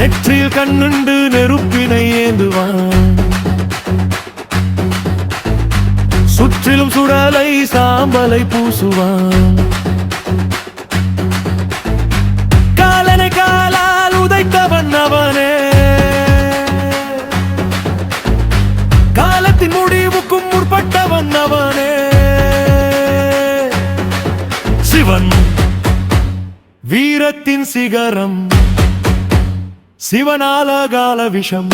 நெற்றியில் கண்ணுண்டு நெருப்பினை ஏந்துவான், சுற்றிலும் சுடலை சாம்பலை பூசுவான். காலனை காலால் உதைத்தவன் அவனே, காலத்தின் முடிவுக்கும் முற்பட்டவன் அவனே. சிவன் வீரத்தின் சிகரம், சிவனாலகால விஷம்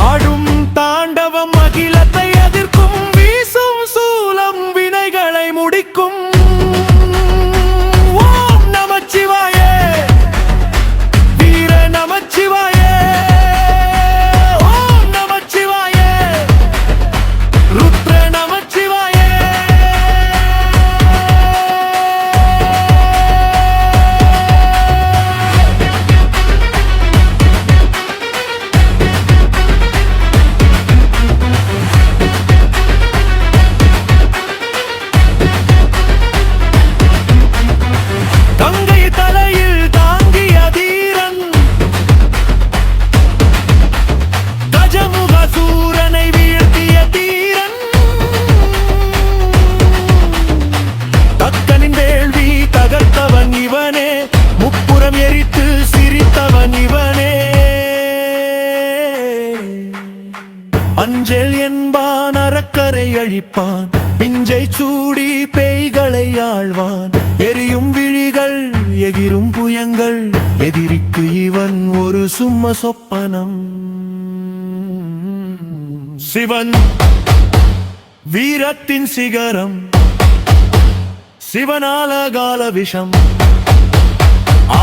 ஆடும் தாண்டவம், அகிலத்தை எதிர்க்கும் வீசும் சூலம் வினைகளை முடிக்கும். ஓம் நமச்சிவாயே, வீர நமச்சிவாயே, ஓம் நமச்சிவாயே, ருத்ர நமச்சிவாயே. எரித்து சிரித்தவன் இவனே. அஞ்சல் என்பான் அறக்கரை அழிப்பான், பிஞ்சை சூடி பேய்களை ஆழ்வான். எரியும் விழிகள் எகிரும் புயங்கள், எதிரிக்கு இவன் ஒரு சும்ம சொப்பனம். சிவன் வீரத்தின் சிகரம், சிவனாலகால விஷம்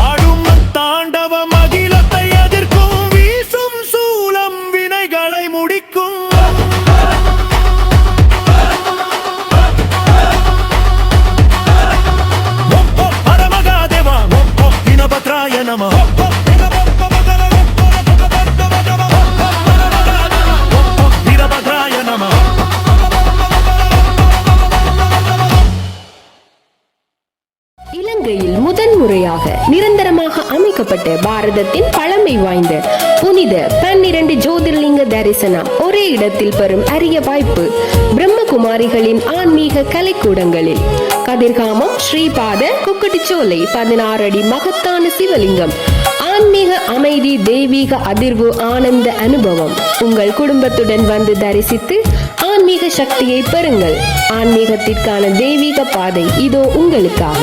ஆடும் தாண்டவம், அகிலத்தை எதிர்க்கும் வீசும் சூலம் வினைகளை முடிக்கும். பரமகாதேவா தினபத்ராய நம. இலங்கையில் முதன்முறையாக நிரந்தரமாக அமைக்கப்பட்ட பாரதத்தின் பழமை வாய்ந்த புனித 12 ஜோதிர்லிங்க தரிசனம் ஒரே இடத்தில் பெறும் அரிய வாய்ப்பு பிரம்மகுமாரிகளின் ஆன்மீக கலைக்கூடங்களில். கதிர்காமம் ஸ்ரீபாத குக்கட்டிச்சோலை 16 அடி மகத்தான சிவலிங்கம், ஆன்மீக அமைதி, தெய்வீக அதிர்வு, ஆனந்த அனுபவம். உங்கள் குடும்பத்துடன் வந்து தரிசித்து ஆன்மீக சக்தியை பெறுங்கள். ஆன்மீகத்திற்கான தெய்வீக பாதை இதோ உங்களுக்காக.